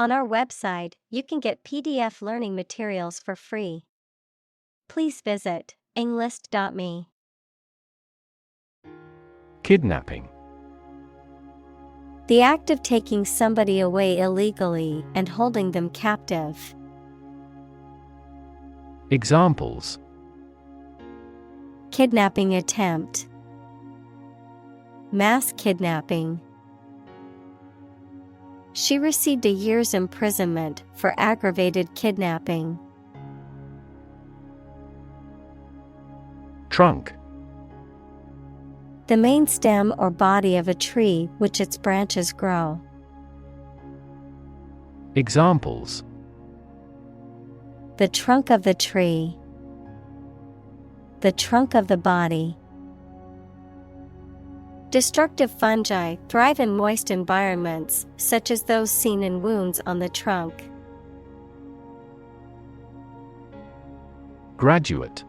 On our website, you can get PDF learning materials for free. Please visit englist.me. Kidnapping. The act of taking somebody away illegally and holding them captive. Examples: Kidnapping attempt. Mass kidnapping. She received a year's imprisonment for aggravated kidnapping. Trunk. The main stem or body of a tree which its branches grow. Examples: The trunk of the tree. The trunk of the body. Destructive fungi thrive in moist environments, such as those seen in wounds on the trunk. Graduate.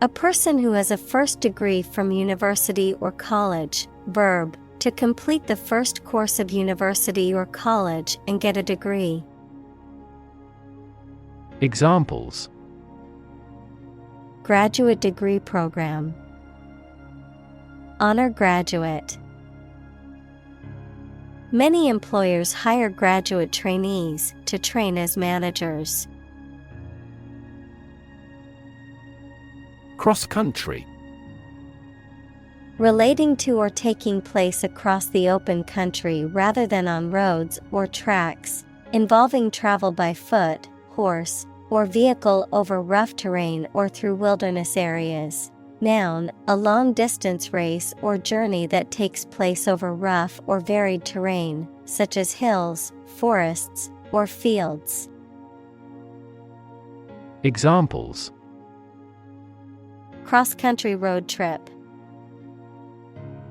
A person who has a first degree from university or college. Verb, to complete the first course of university or college and get a degree. Examples: Graduate degree program. Honor graduate. Many employers hire graduate trainees to train as managers. Cross-country. Relating to or taking place across the open country rather than on roads or tracks, involving travel by foot, horse, or vehicle over rough terrain or through wilderness areas. Noun, a long-distance race or journey that takes place over rough or varied terrain, such as hills, forests, or fields. Examples: Cross-country road trip.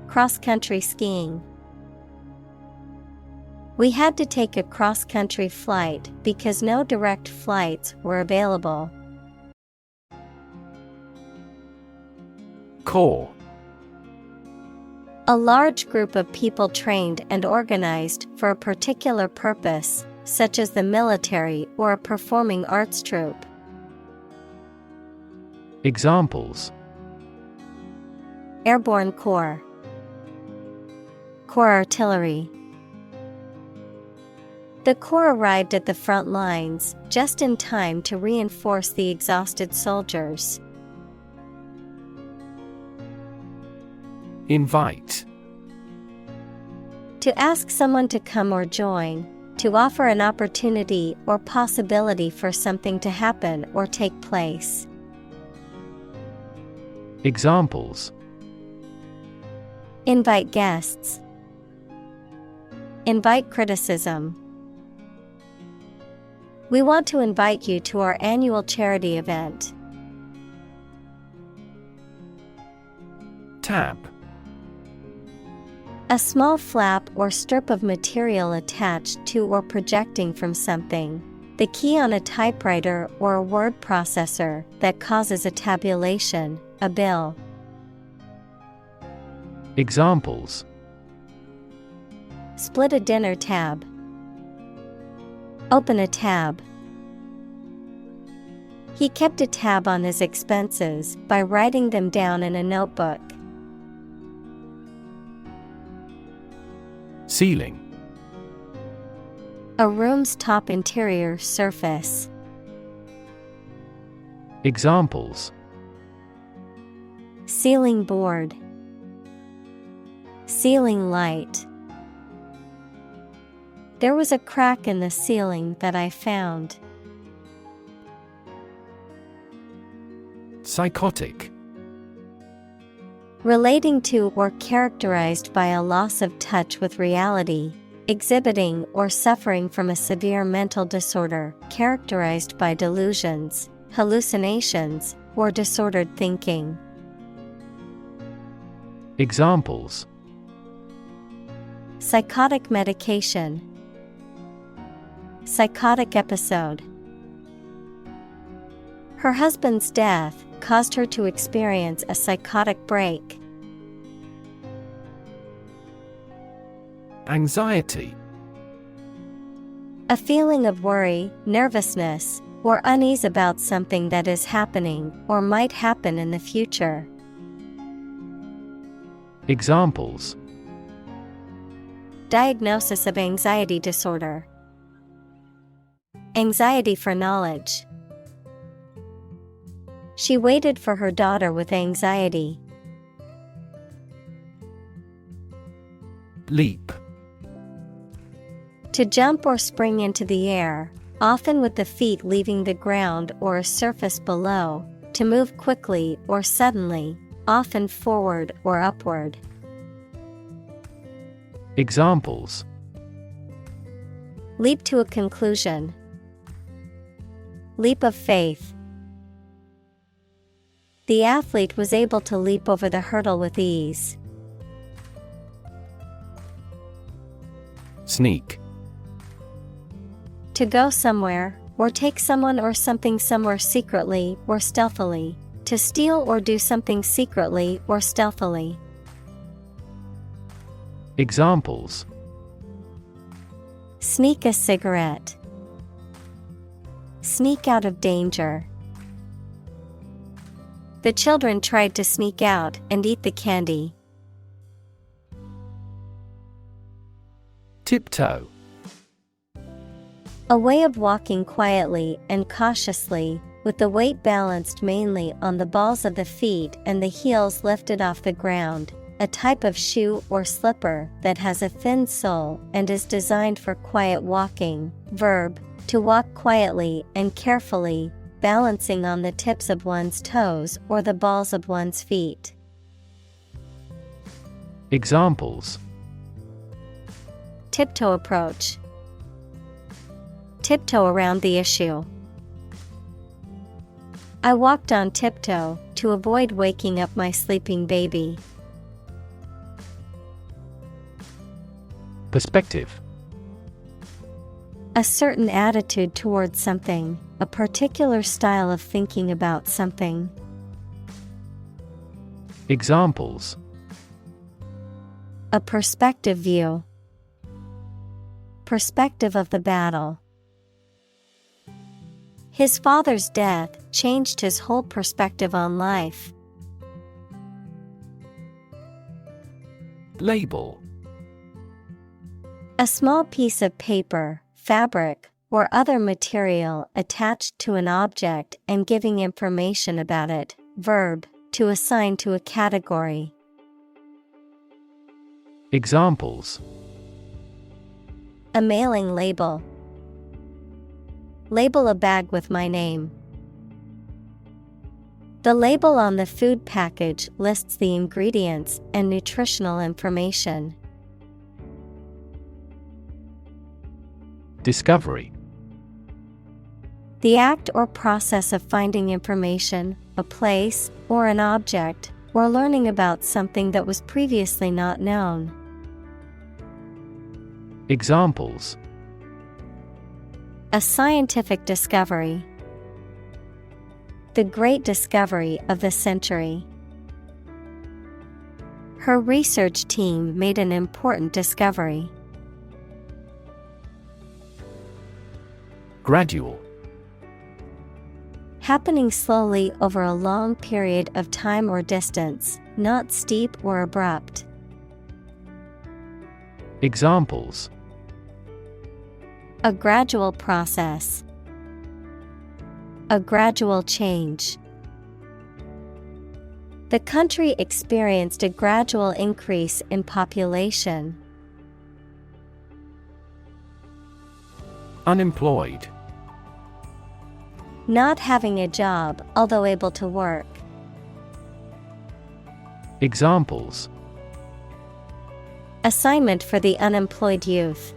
Cross-country skiing. We had to take a cross-country flight because no direct flights were available. Corps. A large group of people trained and organized for a particular purpose, such as the military or a performing arts troupe. Examples: Airborne Corps. Corps Artillery. The Corps arrived at the front lines just in time to reinforce the exhausted soldiers. Invite. To ask someone to come or join, to offer an opportunity or possibility for something to happen or take place. Examples: Invite guests. Invite criticism. We want to invite you to our annual charity event. Tab. A small flap or strip of material attached to or projecting from something. The key on a typewriter or a word processor that causes a tabulation, a bill. Examples: Split a dinner tab. Open a tab. He kept a tab on his expenses by writing them down in a notebook. Ceiling. A room's top interior surface. Examples: Ceiling board. Ceiling light. There was a crack in the ceiling that I found. Psychotic. Relating to or characterized by a loss of touch with reality, exhibiting or suffering from a severe mental disorder characterized by delusions, hallucinations, or disordered thinking. Examples: Psychotic medication. Psychotic episode. Her husband's death caused her to experience a psychotic break. Anxiety. A feeling of worry, nervousness, or unease about something that is happening or might happen in the future. Examples: Diagnosis of anxiety disorder. Anxiety for knowledge. She waited for her daughter with anxiety. Leap. To jump or spring into the air, often with the feet leaving the ground or a surface below, to move quickly or suddenly, often forward or upward. Examples: Leap to a conclusion. Leap of faith. The athlete was able to leap over the hurdle with ease. Sneak. To go somewhere, or take someone or something somewhere secretly or stealthily. To steal or do something secretly or stealthily. Examples: Sneak a cigarette. Sneak out of danger. The children tried to sneak out and eat the candy. Tiptoe. A way of walking quietly and cautiously, with the weight balanced mainly on the balls of the feet and the heels lifted off the ground, a type of shoe or slipper that has a thin sole and is designed for quiet walking. Verb, to walk quietly and carefully, balancing on the tips of one's toes or the balls of one's feet. Examples: Tiptoe approach. Tiptoe around the issue. I walked on tiptoe to avoid waking up my sleeping baby. Perspective. A certain attitude towards something, a particular style of thinking about something. Examples: A perspective view. Perspective of the battle. His father's death changed his whole perspective on life. Label. A small piece of paper, fabric, or other material attached to an object and giving information about it. Verb, to assign to a category. Examples: A mailing label. Label a bag with my name. The label on the food package lists the ingredients and nutritional information. Discovery. The act or process of finding information, a place, or an object, or learning about something that was previously not known. Examples: A scientific discovery. The great discovery of the century. Her research team made an important discovery. Gradual. Happening slowly over a long period of time or distance, not steep or abrupt. Examples: A gradual process. A gradual change. The country experienced a gradual increase in population. Unemployed. Not having a job, although able to work. Examples: Assignment for the unemployed youth.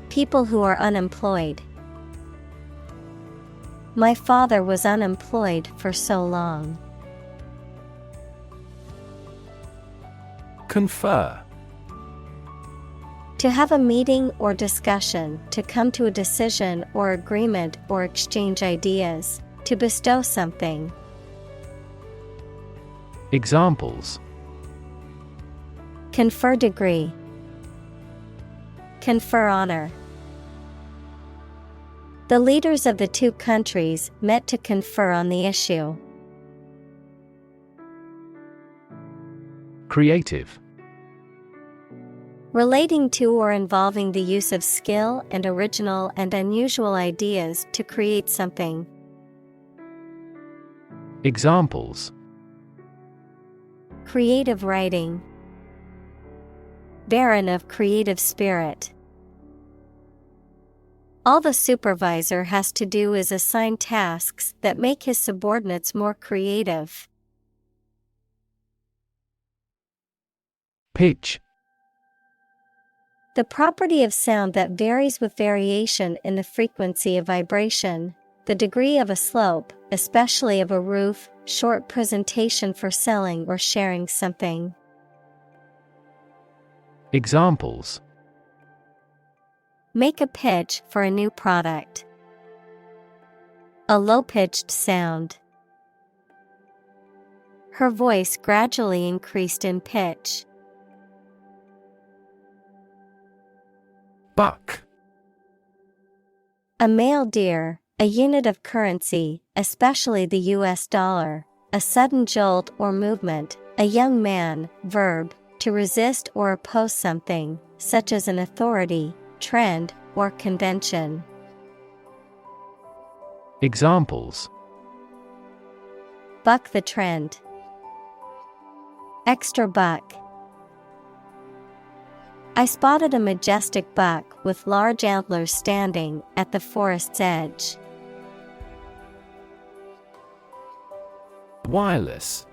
People who are unemployed. My father was unemployed for so long. Confer. To have a meeting or discussion, to come to a decision or agreement or exchange ideas, to bestow something. Examples: Confer degree. Confer honor. The leaders of the two countries met to confer on the issue. Creative. Relating to or involving the use of skill and original and unusual ideas to create something. Examples: creative writing, barren of creative spirit. All the supervisor has to do is assign tasks that make his subordinates more creative. Pitch. The property of sound that varies with variation in the frequency of vibration, the degree of a slope, especially of a roof, short presentation for selling or sharing something. Examples: make a pitch for a new product. A low-pitched sound. Her voice gradually increased in pitch. Buck. A male deer, a unit of currency, especially the US dollar, a sudden jolt or movement, a young man, verb, to resist or oppose something, such as an authority, trend, or convention. Examples: buck the trend. Extra buck. I spotted a majestic buck with large antlers standing at the forest's edge. Wireless.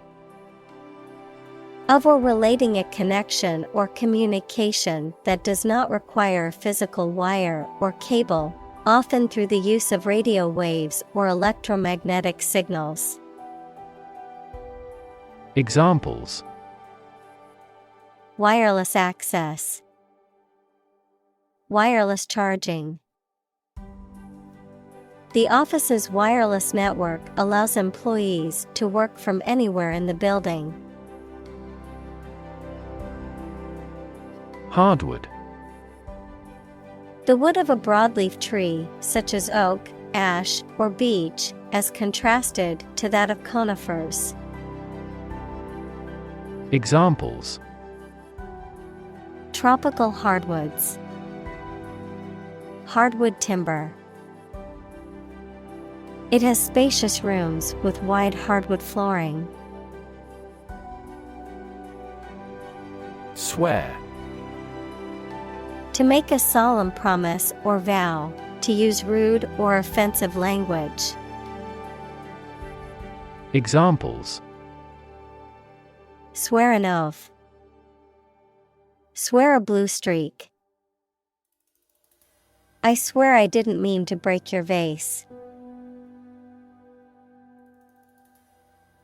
Of or relating a connection or communication that does not require a physical wire or cable, often through the use of radio waves or electromagnetic signals. Examples: wireless access, wireless charging. The office's wireless network allows employees to work from anywhere in the building. Hardwood. The wood of a broadleaf tree, such as oak, ash, or beech, as contrasted to that of conifers. Examples: tropical hardwoods. Hardwood timber. It has spacious rooms with wide hardwood flooring. Swear. To make a solemn promise or vow, to use rude or offensive language. Examples: swear an oath. Swear a blue streak. I swear I didn't mean to break your vase.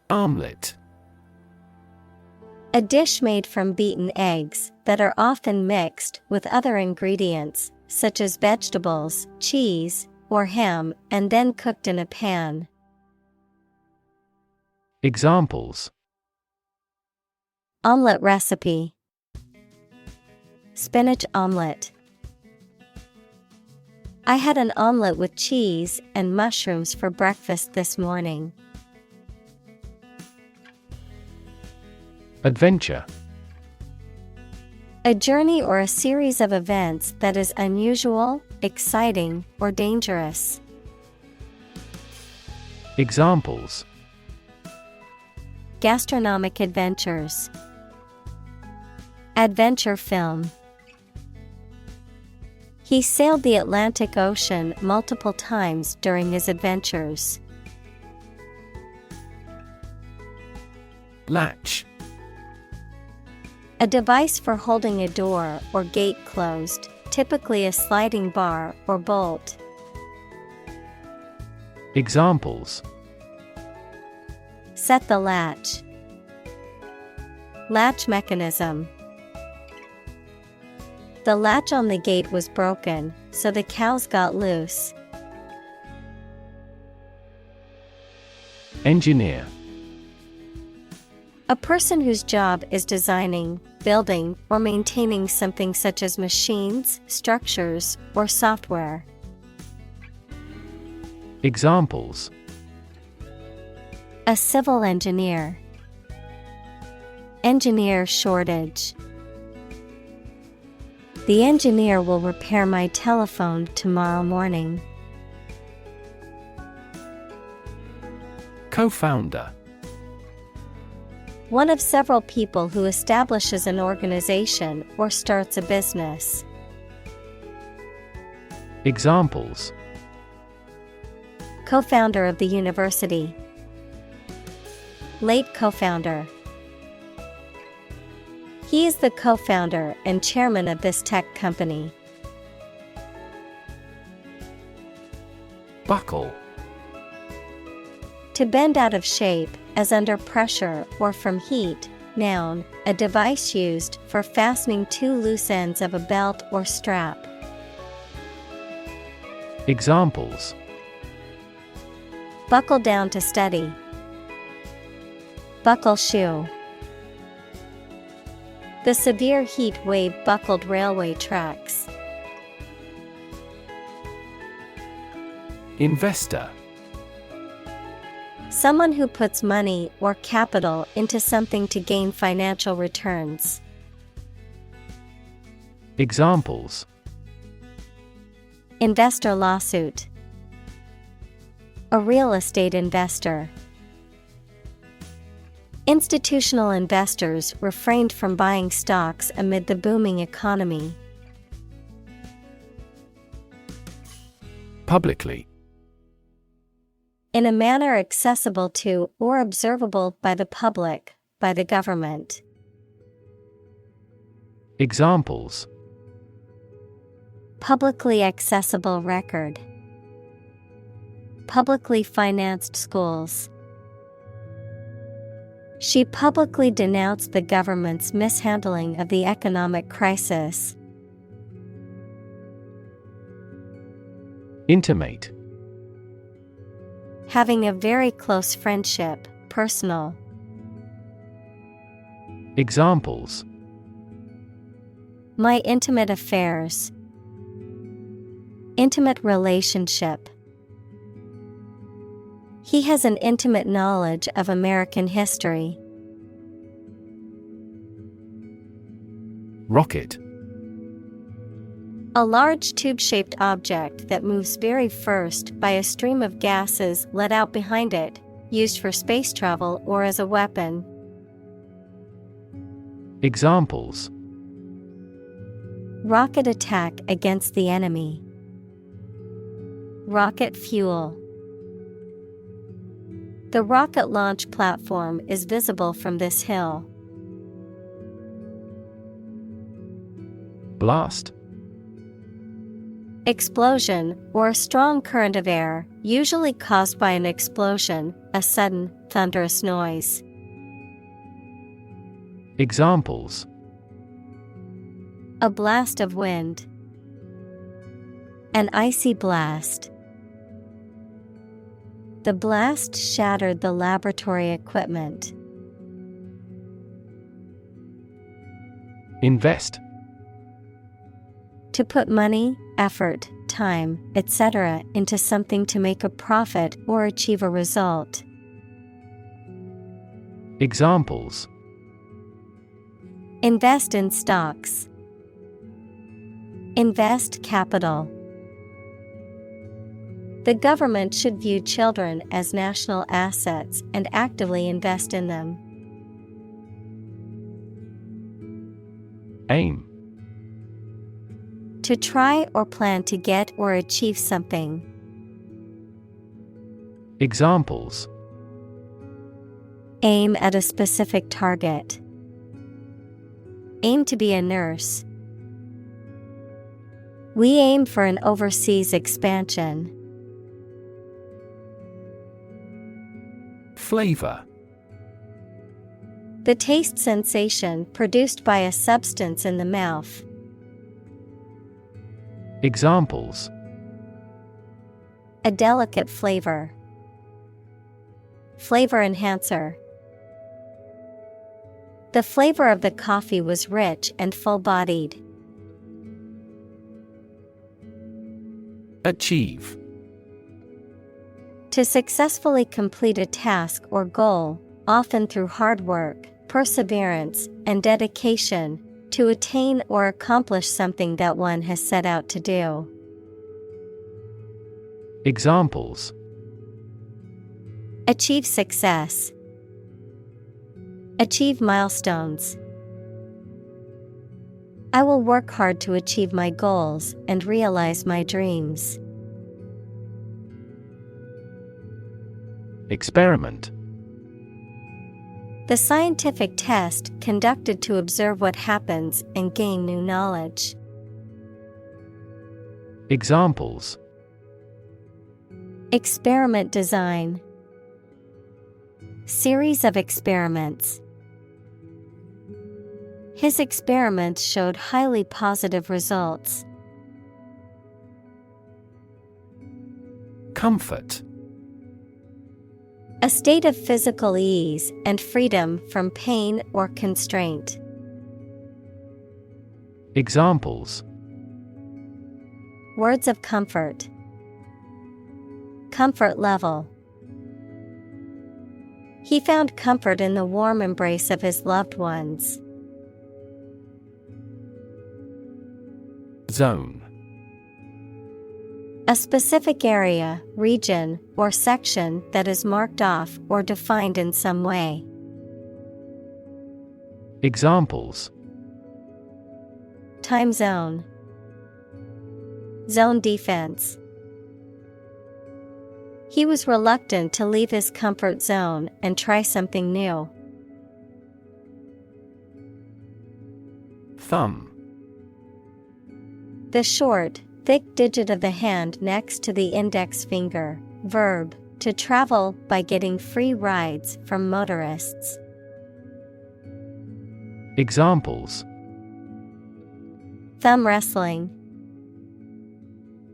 Omelette. A dish made from beaten eggs that are often mixed with other ingredients, such as vegetables, cheese, or ham, and then cooked in a pan. Examples: omelette recipe. Spinach omelette. I had an omelette with cheese and mushrooms for breakfast this morning. Adventure. A journey or a series of events that is unusual, exciting, or dangerous. Examples: gastronomic adventures. Adventure film. He sailed the Atlantic Ocean multiple times during his adventures. Latch. A device for holding a door or gate closed, typically a sliding bar or bolt. Examples: set the latch. Latch mechanism. The latch on the gate was broken, so the cows got loose. Engineer. A person whose job is designing, building, or maintaining something such as machines, structures, or software. Examples: a civil engineer. Engineer shortage. The engineer will repair my telephone tomorrow morning. Co-founder. One of several people who establishes an organization or starts a business. Examples: Co-founder of the university. Late co-founder. He is the co-founder and chairman of this tech company. Buckle. To bend out of shape, as under pressure or from heat. Noun, a device used for fastening two loose ends of a belt or strap. Examples: Buckle down to study. Buckle shoe. The severe heat wave buckled railway tracks. Investor. Someone who puts money or capital into something to gain financial returns. Examples: Investor lawsuit. A real estate investor. Institutional investors refrained from buying stocks amid the booming economy. Publicly. In a manner accessible to or observable by the public, by the government. Examples: Publicly accessible record. Publicly financed schools. She publicly denounced the government's mishandling of the economic crisis. Intimate. Having a very close friendship, personal. Examples: My intimate affairs. Intimate relationship. He has an intimate knowledge of American history. Rocket. A large tube-shaped object that moves very first by a stream of gases let out behind it, used for space travel or as a weapon. Examples: Rocket attack against the enemy. Rocket fuel. The rocket launch platform is visible from this hill. Blast. Explosion, or a strong current of air, usually caused by an explosion, a sudden, thunderous noise. Examples: A blast of wind. An icy blast. The blast shattered the laboratory equipment. Invest. To put money, effort, time, etc. into something to make a profit or achieve a result. Examples: Invest in stocks. Invest capital. The government should view children as national assets and actively invest in them. Aim. To try or plan to get or achieve something. Examples: Aim at a specific target. Aim to be a nurse. We aim for an overseas expansion. Flavor. The taste sensation produced by a substance in the mouth. Examples: A delicate flavor. Flavor enhancer. The flavor of the coffee was rich and full-bodied. Achieve. To successfully complete a task or goal, often through hard work, perseverance, and dedication, to attain or accomplish something that one has set out to do. Examples: Achieve success. Achieve milestones. I will work hard to achieve my goals and realize my dreams. Experiment: The scientific test conducted to observe what happens and gain new knowledge. Examples: Experiment design. Series of experiments. His experiments showed highly positive results. Comfort: A state of physical ease and freedom from pain or constraint. Examples: Words of comfort. Comfort level. He found comfort in the warm embrace of his loved ones. Zone: A specific area, region, or section that is marked off or defined in some way. Examples: Time zone. Zone defense. He was reluctant to leave his comfort zone and try something new. Thumb: The short, thick digit of the hand next to the index finger. Verb, to travel by getting free rides from motorists. Examples: Thumb wrestling.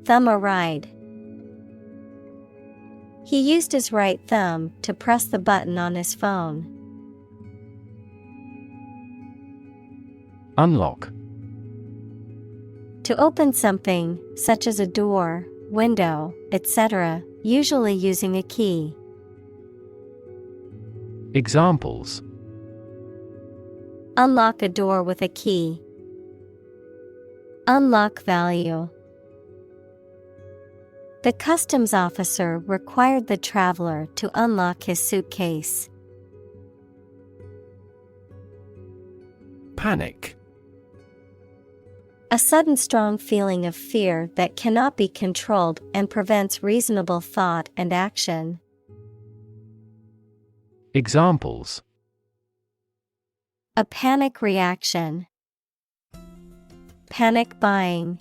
Thumb a ride. He used his right thumb to press the button on his phone. Unlock: To open something, such as a door, window, etc., usually using a key. Examples: Unlock a door with a key. Unlock value. The customs officer required the traveler to unlock his suitcase. Panic: A sudden strong feeling of fear that cannot be controlled and prevents reasonable thought and action. Examples: A panic reaction. Panic buying.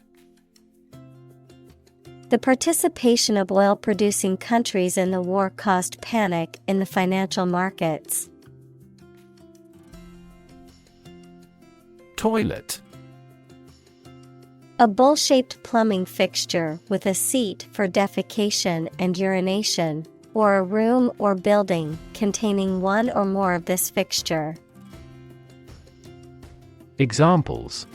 The participation of oil-producing countries in the war caused panic in the financial markets. Toilet: A bowl-shaped plumbing fixture with a seat for defecation and urination, or a room or building containing one or more of this fixture. Examples: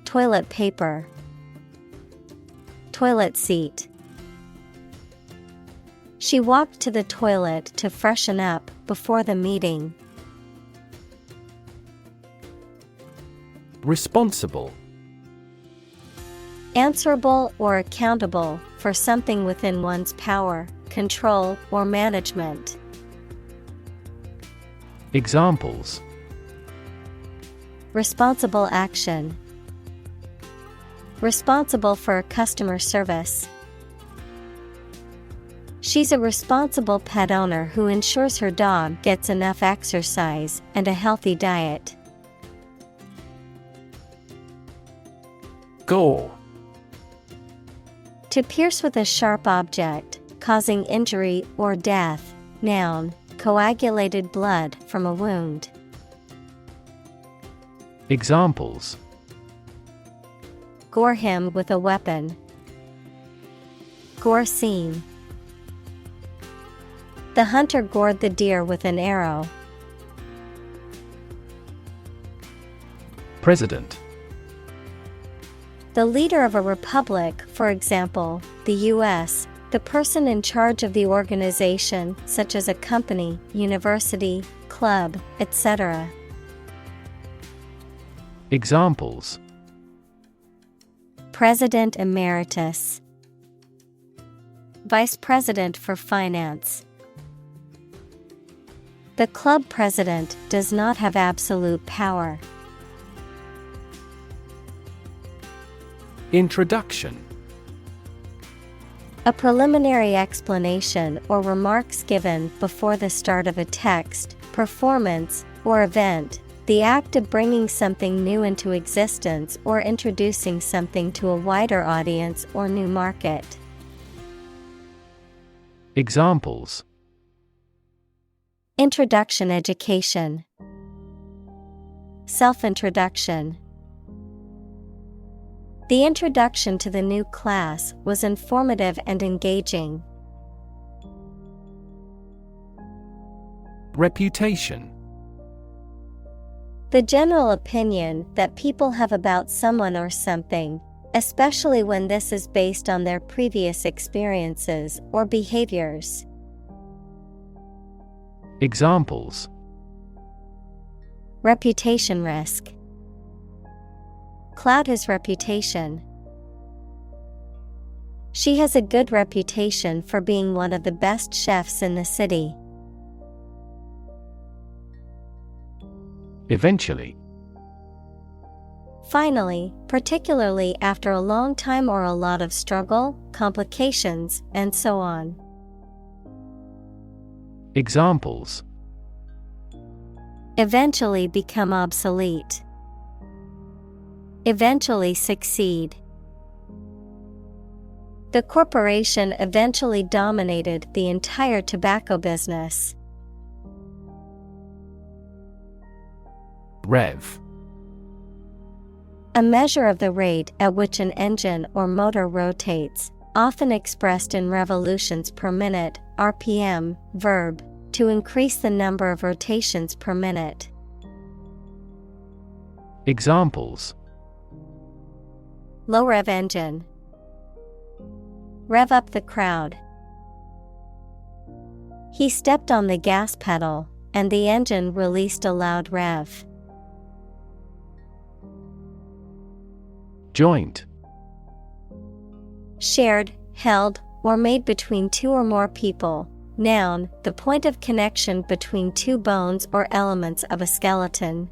Toilet paper. Toilet seat. She walked to the toilet to freshen up before the meeting. Responsible: Answerable or accountable for something within one's power, control, or management. Examples: Responsible action. Responsible for customer service. She's a responsible pet owner who ensures her dog gets enough exercise and a healthy diet. Gore: To pierce with a sharp object, causing injury or death. Noun, coagulated blood from a wound. Examples: Gore him with a weapon. Gore scene. The hunter gored the deer with an arrow. President: The leader of a republic, for example, the U.S., The person in charge of the organization, such as a company, university, club, etc. Examples: President Emeritus, Vice President for Finance. The club president does not have absolute power. Introduction: A preliminary explanation or remarks given before the start of a text, performance, or event, the act of bringing something new into existence or introducing something to a wider audience or new market. Examples: Introduction education, self-introduction. The introduction to the new class was informative and engaging. Reputation: The general opinion that people have about someone or something, especially when this is based on their previous experiences or behaviors. Examples: Reputation risk. Cloud his reputation. She has a good reputation for being one of the best chefs in the city. Eventually. Finally, particularly after a long time or a lot of struggle, complications, and so on. Examples: Eventually become obsolete. Eventually succeed. The corporation eventually dominated the entire tobacco business. Rev: A measure of the rate at which an engine or motor rotates, often expressed in revolutions per minute, RPM, verb, to increase the number of rotations per minute. Examples: Low rev engine. Rev up the crowd. He stepped on the gas pedal, and the engine released a loud rev. Joint: Shared, held, or made between two or more people. Noun, the point of connection between two bones or elements of a skeleton.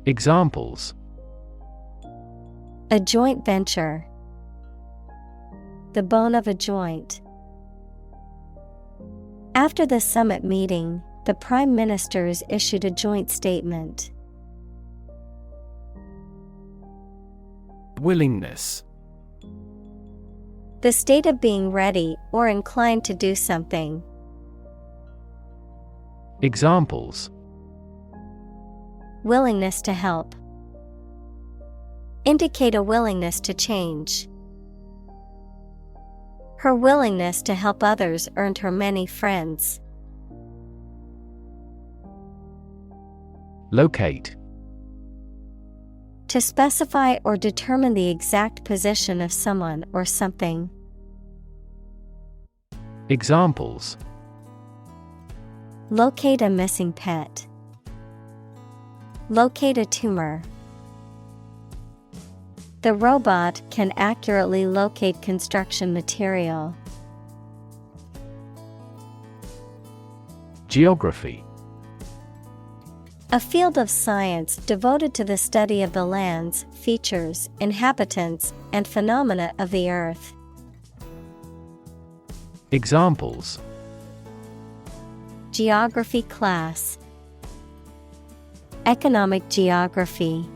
Examples: A joint venture. The bone of a joint. After the summit meeting, the prime ministers issued a joint statement. Willingness: The state of being ready or inclined to do something. Examples: Willingness to help. Indicate a willingness to change. Her willingness to help others earned her many friends. Locate: To specify or determine the exact position of someone or something. Examples: Locate a missing pet. Locate a tumor. The robot can accurately locate construction material. Geography: A field of science devoted to the study of the lands, features, inhabitants, and phenomena of the earth. Examples: Geography class. Economic geography.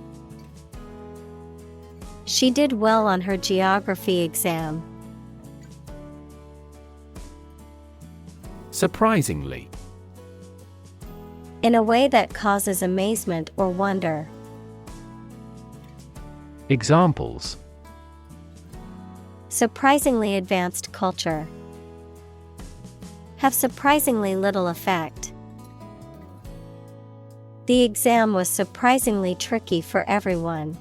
She did well on her geography exam. Surprisingly: In a way that causes amazement or wonder. Examples: Surprisingly advanced culture. Have surprisingly little effect. The exam was surprisingly tricky for everyone.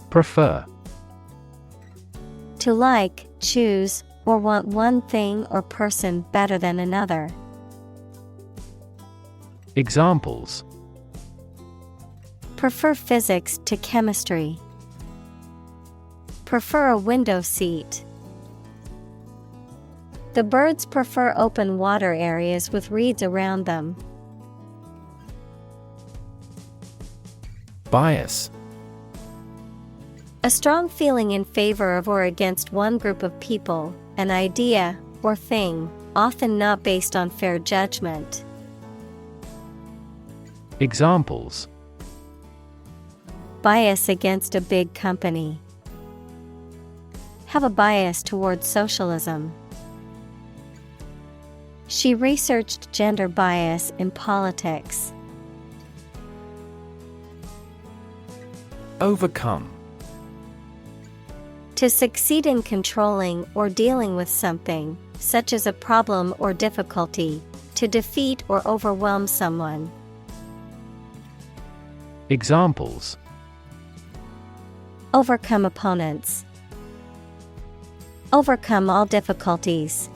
Prefer: To like, choose, or want one thing or person better than another. Examples: Prefer physics to chemistry. Prefer a window seat. The birds prefer open water areas with reeds around them. Bias. A strong feeling in favor of or against one group of people, an idea, or thing, often not based on fair judgment. Examples: Bias against a big company. Have a bias towards socialism. She researched gender bias in politics. Overcome. To succeed in controlling or dealing with something, such as a problem or difficulty, to defeat or overwhelm someone. Examples: Overcome opponents. Overcome all difficulties.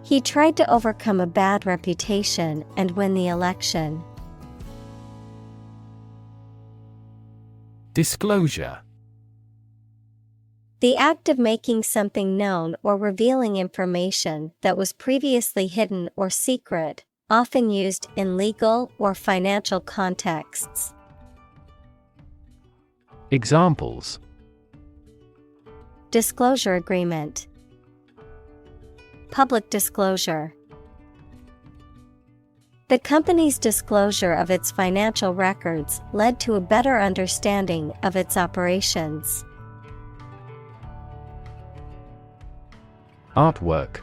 He tried to overcome a bad reputation and win the election. Disclosure. The act of making something known or revealing information that was previously hidden or secret, often used in legal or financial contexts. Examples: Disclosure agreement. Public disclosure. The company's disclosure of its financial records led to a better understanding of its operations. Artwork.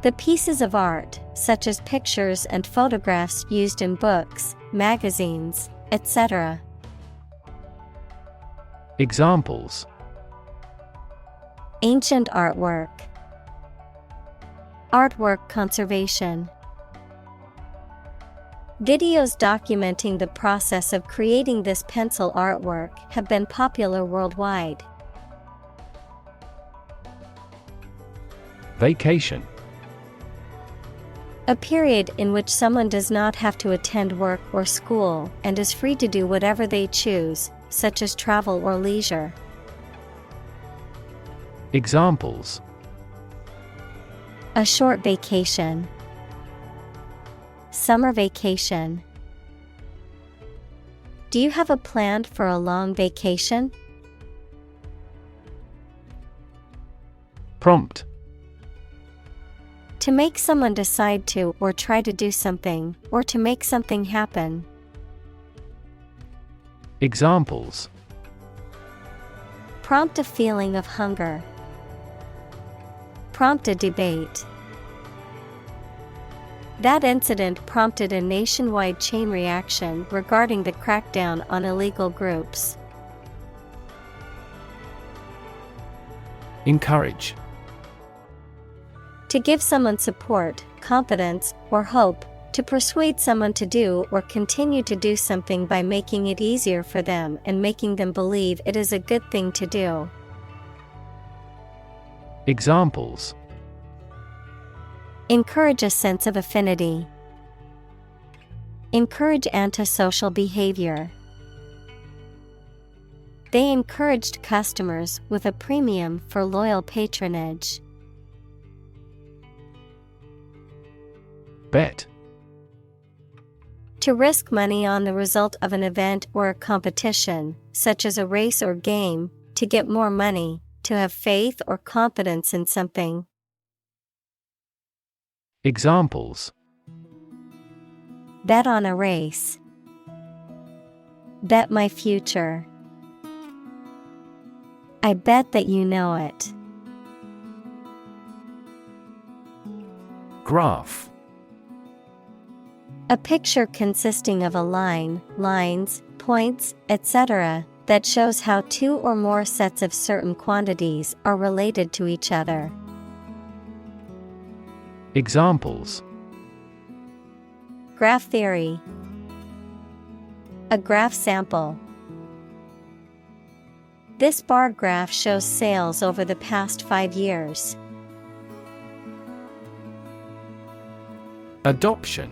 The pieces of art, such as pictures and photographs used in books, magazines, etc. Examples: Ancient artwork. Artwork conservation. Videos documenting the process of creating this pencil artwork have been popular worldwide. Vacation. A period in which someone does not have to attend work or school and is free to do whatever they choose, such as travel or leisure. Examples: A short vacation. Summer vacation. Do you have a plan for a long vacation? Prompt. To make someone decide to or try to do something, or to make something happen. Examples: Prompt a feeling of hunger. Prompt a debate. That incident prompted a nationwide chain reaction regarding the crackdown on illegal groups. Encourage. To give someone support, confidence, or hope, to persuade someone to do or continue to do something by making it easier for them and making them believe it is a good thing to do. Examples: Encourage a sense of affinity. Encourage antisocial behavior. They encouraged customers with a premium for loyal patronage. Bet. To risk money on the result of an event or a competition, such as a race or game, to get more money, to have faith or confidence in something. Examples: Bet on a race. Bet my future. I bet that you know it. Graph. A picture consisting of a line, lines, points, etc., that shows how two or more sets of certain quantities are related to each other. Examples: Graph theory. A graph sample. This bar graph shows sales over the past 5 years. Adoption.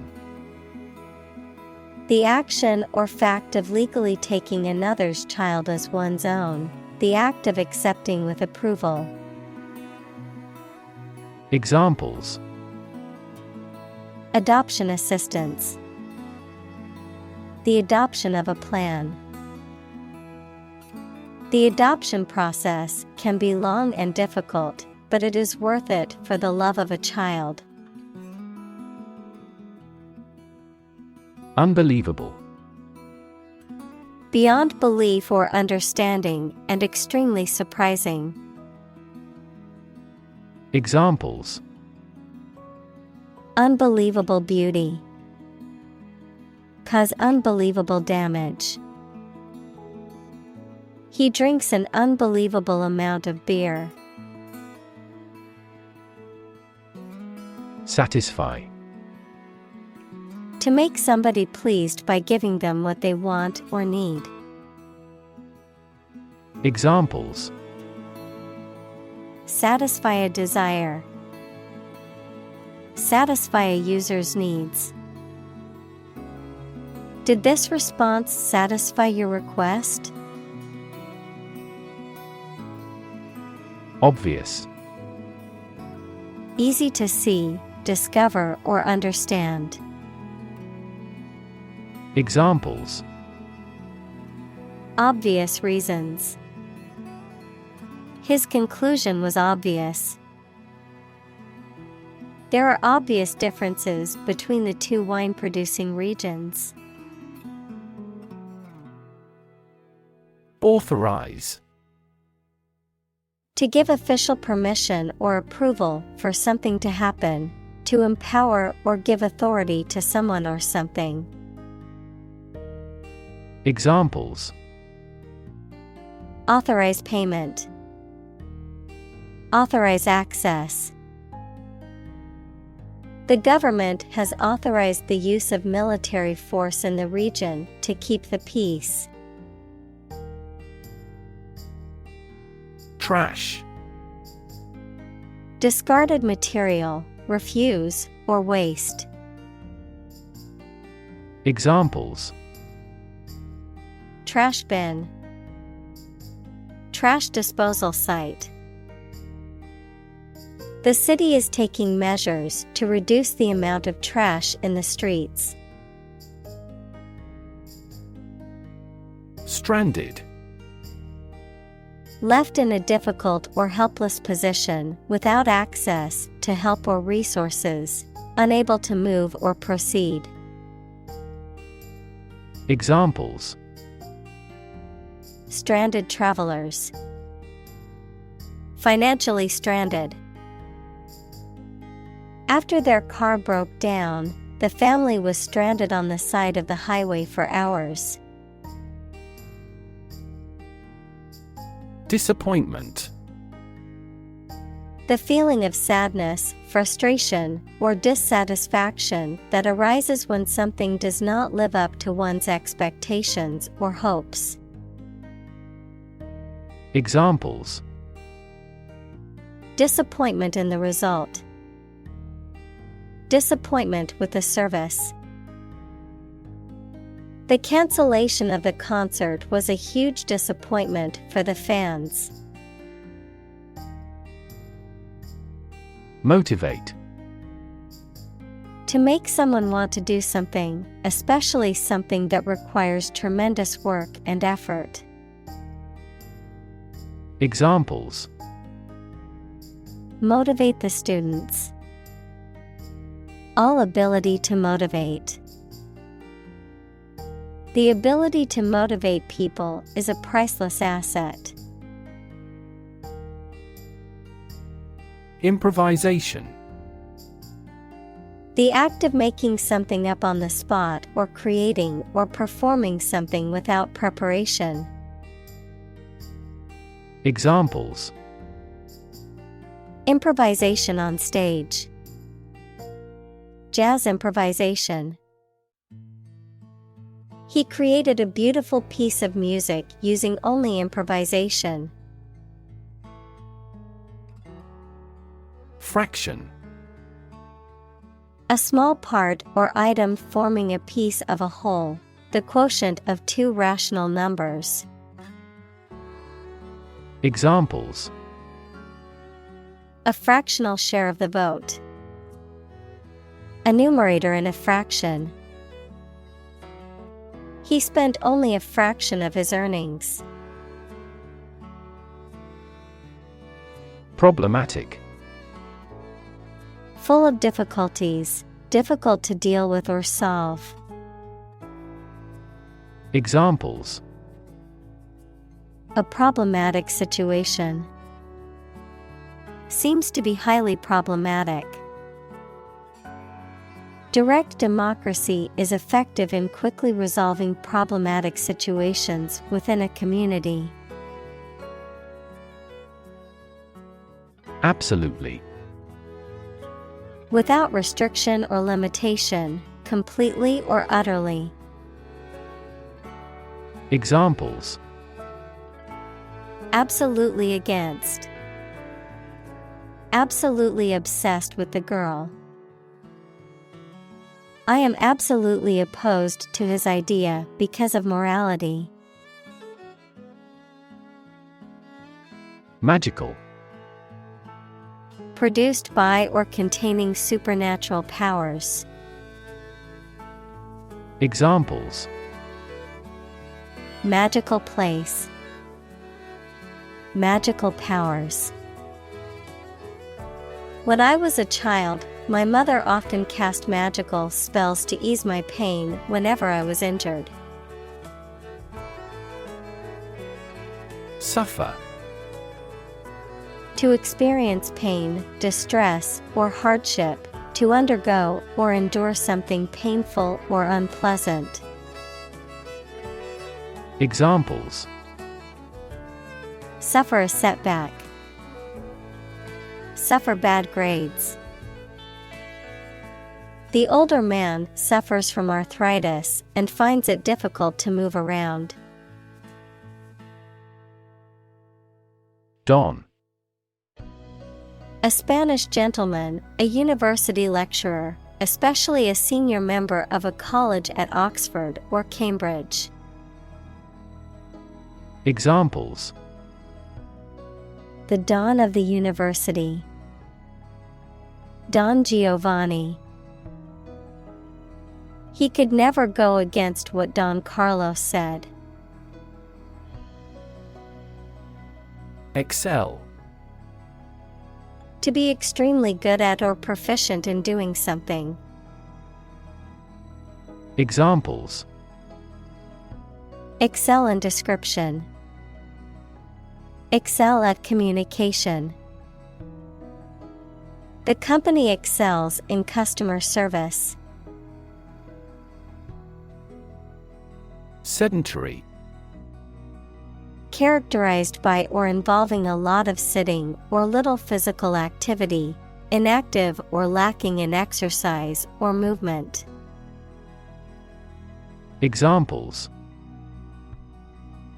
The action or fact of legally taking another's child as one's own, the act of accepting with approval. Examples: Adoption assistance. The adoption of a plan. The adoption process can be long and difficult, but it is worth it for the love of a child. Unbelievable. Beyond belief or understanding, and extremely surprising. Examples: Unbelievable beauty. Cause unbelievable damage. He drinks an unbelievable amount of beer. Satisfy. To make somebody pleased by giving them what they want or need. Examples: Satisfy a desire. Satisfy a user's needs. Did this response satisfy your request? Obvious. Easy to see, discover, or understand. Examples: Obvious reasons. His conclusion was obvious. There are obvious differences between the two wine-producing regions. Authorize. To give official permission or approval for something to happen, to empower or give authority to someone or something. Examples: Authorize payment. Authorize access. The government has authorized the use of military force in the region to keep the peace. Trash. Discarded material, refuse, or waste. Examples: Trash bin. Trash disposal site. The city is taking measures to reduce the amount of trash in the streets. Stranded. Left in a difficult or helpless position, without access to help or resources, unable to move or proceed. Examples: Stranded travelers. Financially stranded. After their car broke down, the family was stranded on the side of the highway for hours. Disappointment. The feeling of sadness, frustration, or dissatisfaction that arises when something does not live up to one's expectations or hopes. Examples: Disappointment in the result. Disappointment with the service. The cancellation of the concert was a huge disappointment for the fans. Motivate. To make someone want to do something, especially something that requires tremendous work and effort. Examples: Motivate the students. All ability to motivate. The ability to motivate people is a priceless asset. Improvisation. The act of making something up on the spot or creating or performing something without preparation. Examples: Improvisation on stage. Jazz improvisation. He created a beautiful piece of music using only improvisation. Fraction. A small part or item forming a piece of a whole, the quotient of two rational numbers. Examples: a fractional share of the vote, a numerator in a fraction. He spent only a fraction of his earnings. Problematic. Full of difficulties, difficult to deal with or solve. Examples: a problematic situation. Seems to be highly problematic. Direct democracy is effective in quickly resolving problematic situations within a community. Absolutely. Without restriction or limitation, completely or utterly. Examples: absolutely against. Absolutely obsessed with the girl. I am absolutely opposed to his idea because of morality. Magical. Produced by or containing supernatural powers. Examples: magical place. Magical powers. When I was a child, my mother often cast magical spells to ease my pain whenever I was injured. Suffer. To experience pain, distress, or hardship, to undergo or endure something painful or unpleasant. Examples: suffer a setback. Suffer bad grades. The older man suffers from arthritis and finds it difficult to move around. Don. A Spanish gentleman, a university lecturer, especially a senior member of a college at Oxford or Cambridge. Examples: the Don of the university. Don Giovanni. He could never go against what Don Carlos said. Excel. To be extremely good at or proficient in doing something. Examples: excel in description. Excel at communication. The company excels in customer service. Sedentary. Characterized by or involving a lot of sitting or little physical activity, inactive or lacking in exercise or movement. Examples: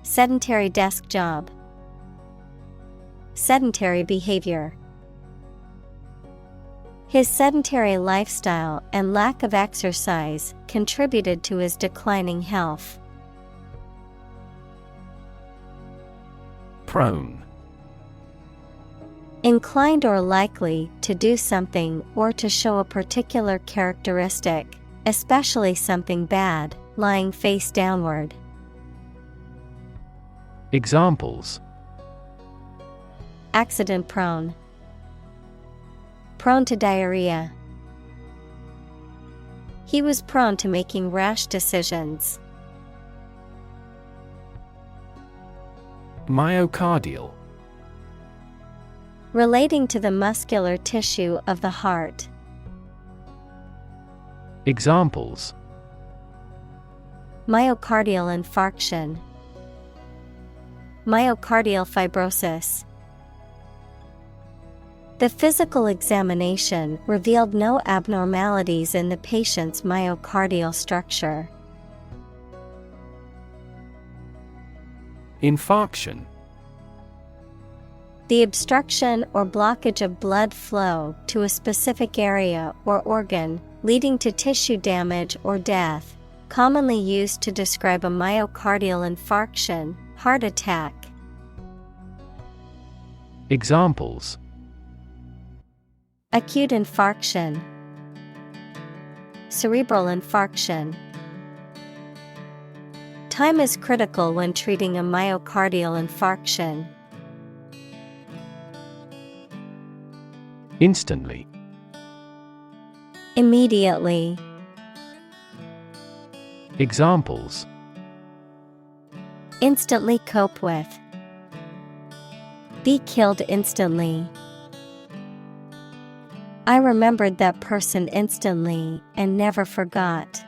sedentary desk job. Sedentary behavior. His sedentary lifestyle and lack of exercise contributed to his declining health. Prone. Inclined or likely to do something or to show a particular characteristic, especially something bad, lying face downward. Examples: accident prone. Prone to diarrhea. He was prone to making rash decisions. Myocardial. Relating to the muscular tissue of the heart. Examples: myocardial infarction. Myocardial fibrosis. The physical examination revealed no abnormalities in the patient's myocardial structure. Infarction. The obstruction or blockage of blood flow to a specific area or organ, leading to tissue damage or death, commonly used to describe a myocardial infarction, heart attack. Examples: Acute infarction, cerebral infarction. Time is critical when treating a myocardial infarction. Instantly. Immediately. Examples: Instantly cope with. Be killed instantly. I remembered that person instantly and never forgot.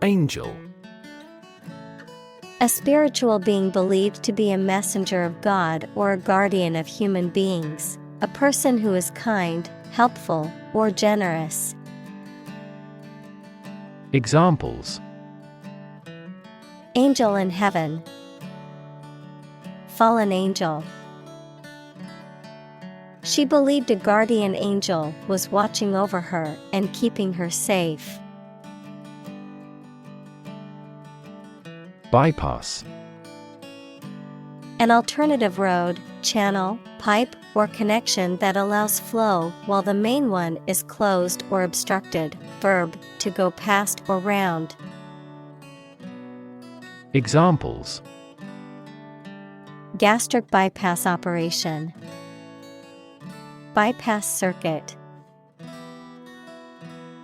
Angel. A spiritual being believed to be a messenger of God or a guardian of human beings, a person who is kind, helpful, or generous. Examples: Angel in heaven. Fallen angel. She believed a guardian angel was watching over her and keeping her safe. Bypass. An alternative road, channel, pipe, or connection that allows flow while the main one is closed or obstructed. Verb, to go past or round. Examples: Gastric bypass operation. Bypass circuit.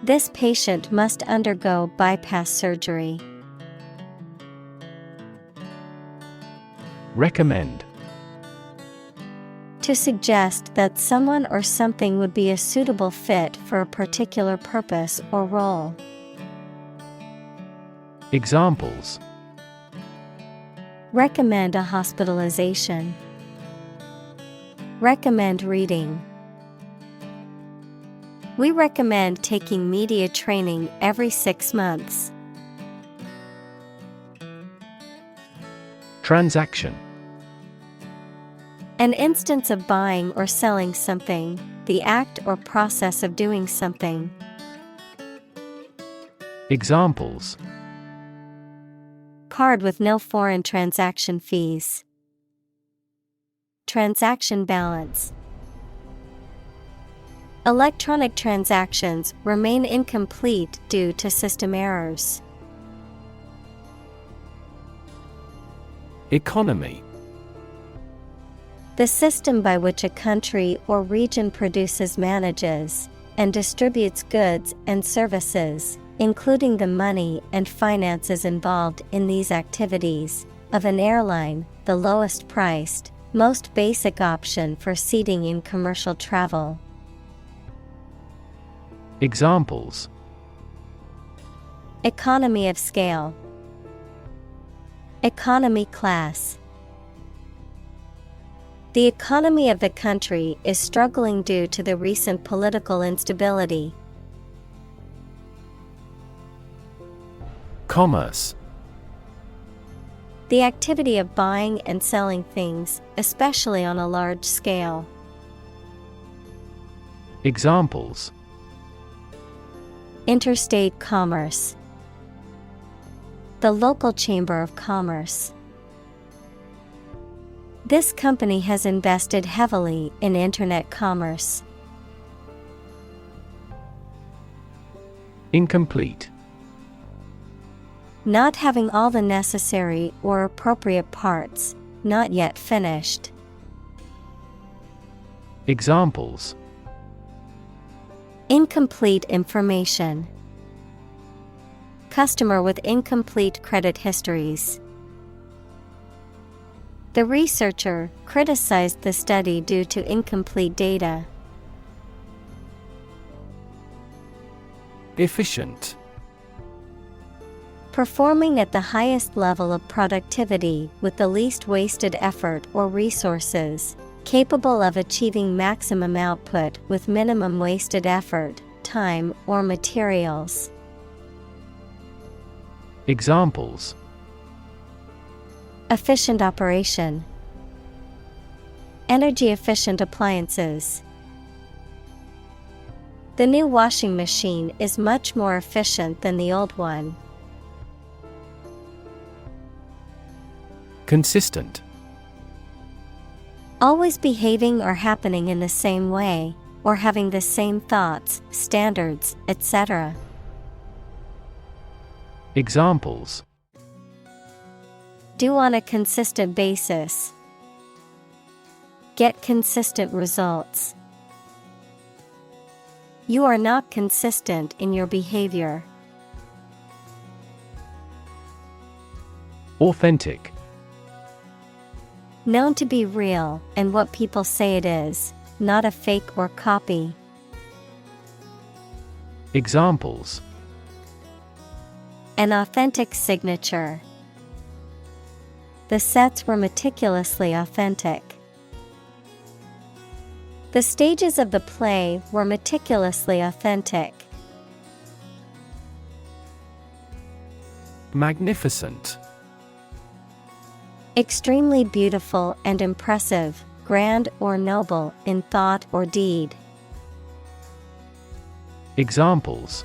This patient must undergo bypass surgery. Recommend. To suggest that someone or something would be a suitable fit for a particular purpose or role. Examples: Recommend a hospitalization. Recommend reading. We recommend taking media training every 6 months. Transaction. An instance of buying or selling something, the act or process of doing something. Examples: Card with no foreign transaction fees. Transaction balance. Electronic transactions remain incomplete due to system errors. Economy. The system by which a country or region produces, manages, and distributes goods and services, including the money and finances involved in these activities, of an airline, the lowest priced, most basic option for seating in commercial travel. Examples: Economy of scale. Economy class. The economy of the country is struggling due to the recent political instability. Commerce. The activity of buying and selling things, especially on a large scale. Examples: Interstate commerce. The local chamber of commerce. This company has invested heavily in internet commerce. Incomplete. Not having all the necessary or appropriate parts, not yet finished. Examples: Incomplete information. Customer with incomplete credit histories. The researcher criticized the study due to incomplete data. Efficient. Performing at the highest level of productivity with the least wasted effort or resources, capable of achieving maximum output with minimum wasted effort, time, or materials. Examples: efficient operation, energy efficient appliances. The new washing machine is much more efficient than the old one. Consistent. Always behaving or happening in the same way, or having the same thoughts, standards, etc. Examples: do on a consistent basis. Get consistent results. You are not consistent in your behavior. Authentic. Known to be real and what people say it is, not a fake or copy. Examples: an authentic signature. The sets were meticulously authentic. The stages of the play were meticulously authentic. Magnificent. Extremely beautiful and impressive, grand or noble in thought or deed. Examples: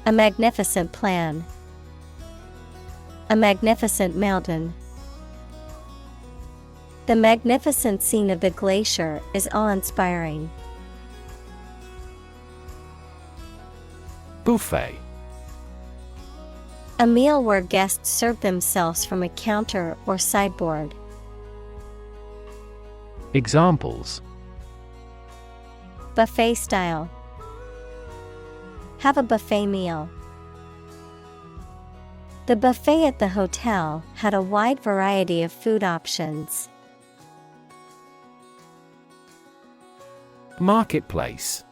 a magnificent plan. A magnificent mountain. The magnificent scene of the glacier is awe-inspiring. Buffet. A meal where guests serve themselves from a counter or sideboard. Examples: buffet style. Have a buffet meal. The buffet at the hotel had a wide variety of food options. Marketplace.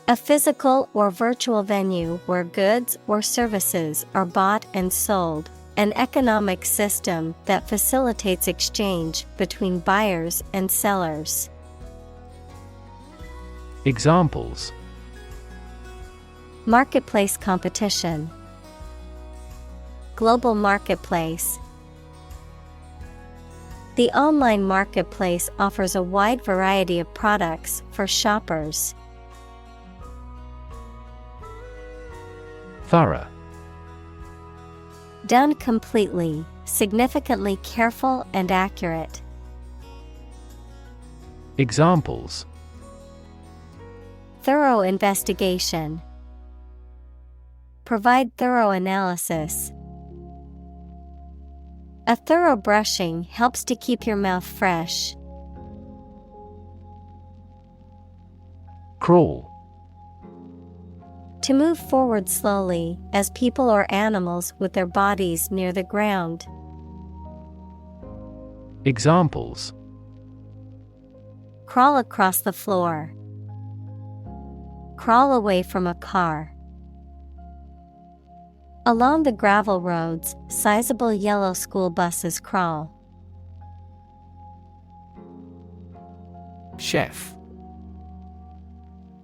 A physical or virtual venue where goods or services are bought and sold, an economic system that facilitates exchange between buyers and sellers. Examples: marketplace competition. Global marketplace. The online marketplace offers a wide variety of products for shoppers. Thorough. Done completely, significantly careful and accurate. Examples: thorough investigation. Provide thorough analysis. A thorough brushing helps to keep your mouth fresh. Crawl. To move forward slowly, as people or animals with their bodies near the ground. Examples: crawl across the floor. Crawl away from a car. Along the gravel roads, sizable yellow school buses crawl. Chef.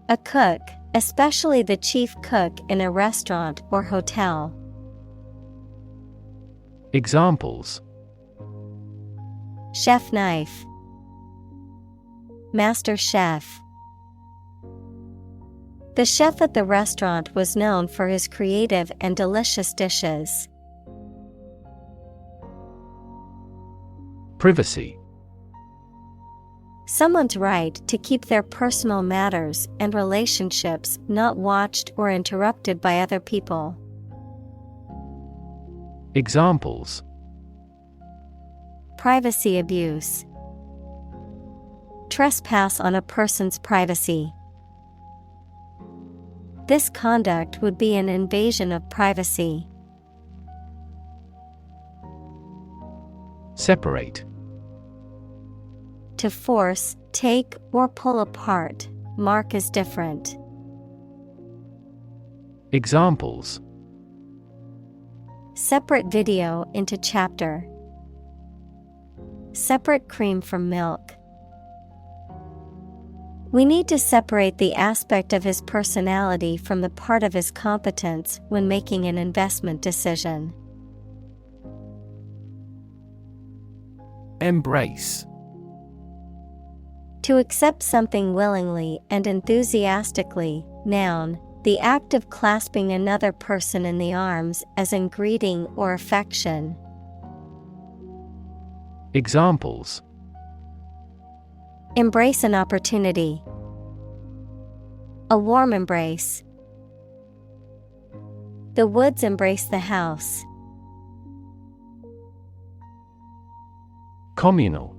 A cook, especially the chief cook in a restaurant or hotel. Examples: chef knife. Master chef. The chef at the restaurant was known for his creative and delicious dishes. Privacy. Someone's right to keep their personal matters and relationships not watched or interrupted by other people. Examples: privacy abuse. Trespass on a person's privacy. This conduct would be an invasion of privacy. Separate. To force, take, or pull apart, mark as different. Examples: separate video into chapter. Separate cream from milk. We need to separate the aspect of his personality from the part of his competence when making an investment decision. Embrace. To accept something willingly and enthusiastically. Noun, the act of clasping another person in the arms as in greeting or affection. Examples: Embrace an opportunity. A warm embrace. The woods embrace the house. Communal.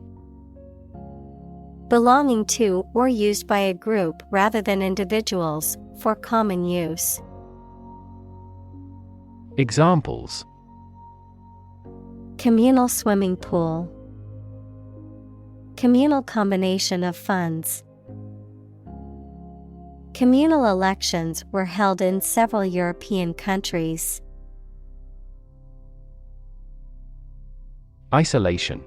Belonging to or used by a group rather than individuals, for common use. Examples: Communal swimming pool. Communal combination of funds. Communal elections were held in several European countries. Isolation.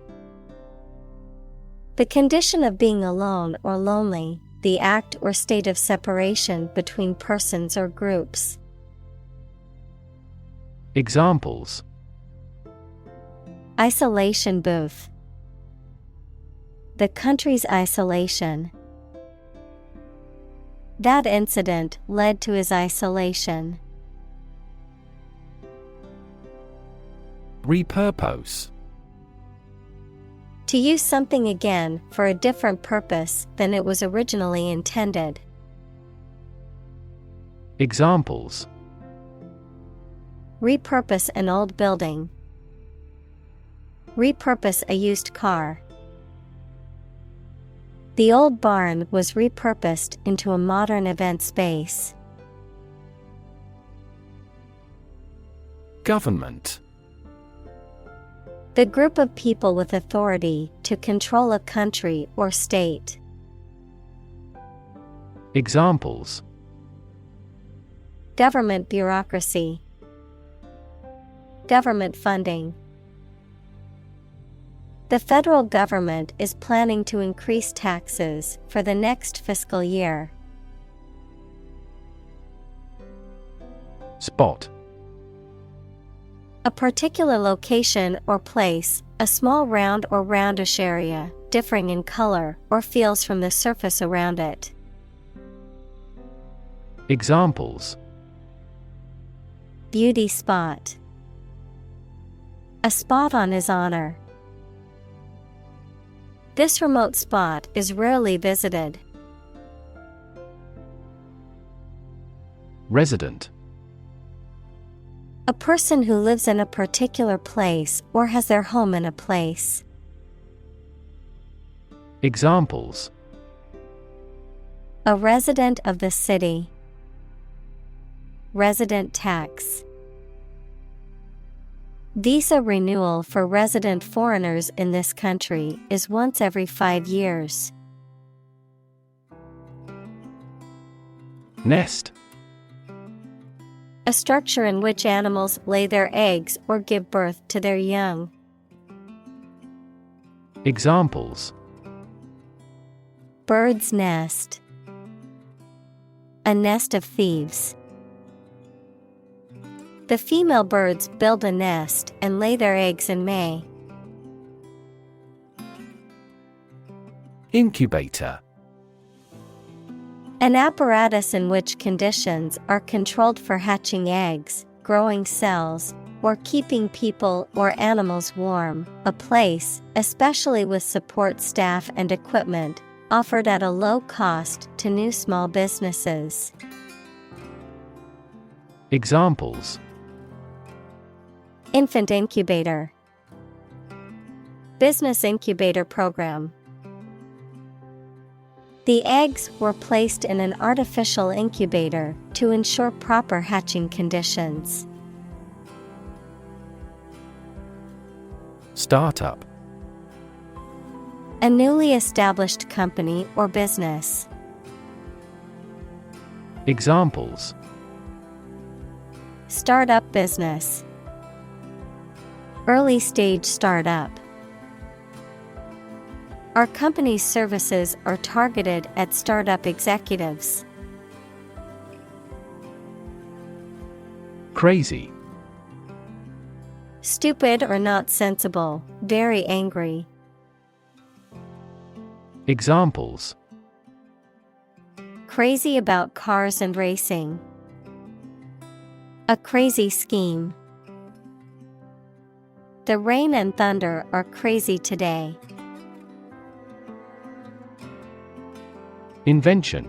The condition of being alone or lonely, the act or state of separation between persons or groups. Examples: Isolation booth. The country's isolation. That incident led to his isolation. Repurpose. To use something again for a different purpose than it was originally intended. Examples: Repurpose an old building. Repurpose a used car. The old barn was repurposed into a modern event space. Government. The group of people with authority to control a country or state. Examples: Government bureaucracy. Government funding. The federal government is planning to increase taxes for the next fiscal year. Spot. A particular location or place, a small round or roundish area, differing in color or feels from the surface around it. Examples: Beauty spot. A spot on his honor. This remote spot is rarely visited. Resident. A person who lives in a particular place or has their home in a place. Examples: A resident of the city. Resident tax. Visa renewal for resident foreigners in this country is once every 5 years. Nest. A structure in which animals lay their eggs or give birth to their young. Examples: Bird's nest. A nest of thieves. The female birds build a nest and lay their eggs in May. Incubator. An apparatus in which conditions are controlled for hatching eggs, growing cells, or keeping people or animals warm. A place, especially with support staff and equipment, offered at a low cost to new small businesses. Examples: Infant incubator. Business incubator program. The eggs were placed in an artificial incubator to ensure proper hatching conditions. Startup. A newly established company or business. Examples: Startup business. Early stage startup. Our company's services are targeted at startup executives. Crazy. Stupid or not sensible, very angry. Examples: Crazy about cars and racing. A crazy scheme. The rain and thunder are crazy today. Invention.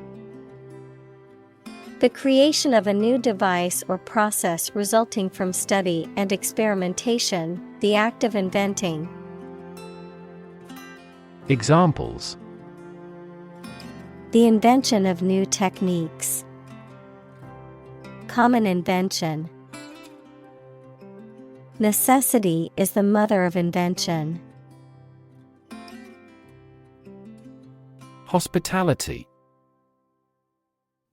The creation of a new device or process resulting from study and experimentation, the act of inventing. Examples: The invention of new techniques. Common invention. Necessity is the mother of invention. Hospitality.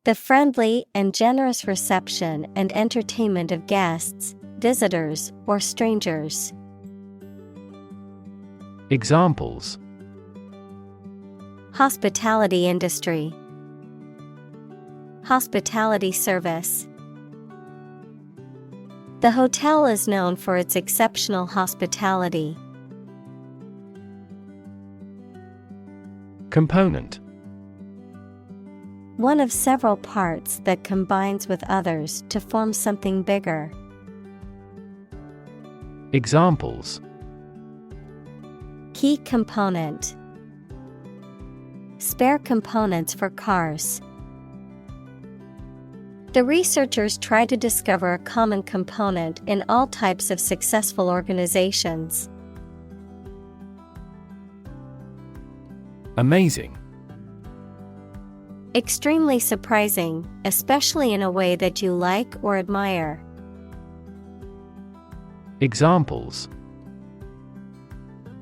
The friendly and generous reception and entertainment of guests, visitors, or strangers. Examples: Hospitality industry. Hospitality service. The hotel is known for its exceptional hospitality. Component. One of several parts that combines with others to form something bigger. Examples: Key component. Spare components for cars. The researchers try to discover a common component in all types of successful organizations. Amazing. Extremely surprising, especially in a way that you like or admire. Examples: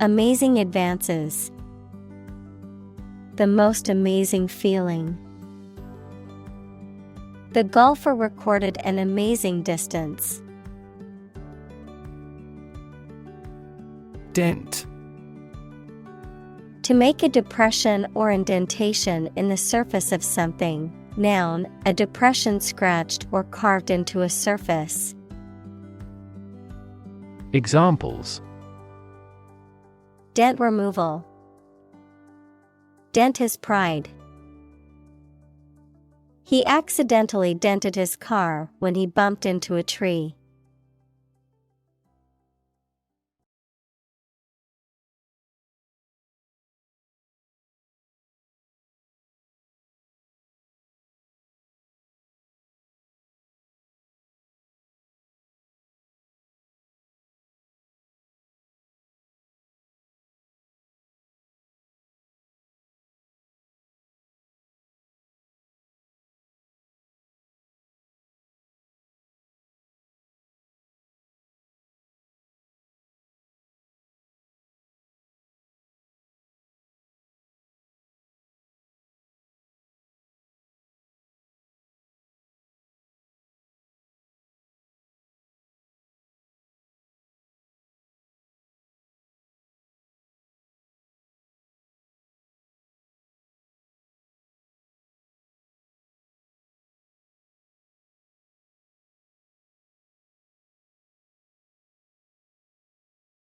Amazing advances. The most amazing feeling. The golfer recorded an amazing distance. Dent. To make a depression or indentation in the surface of something. Noun, a depression scratched or carved into a surface. Examples: Dent removal. Dent his pride. He accidentally dented his car when he bumped into a tree.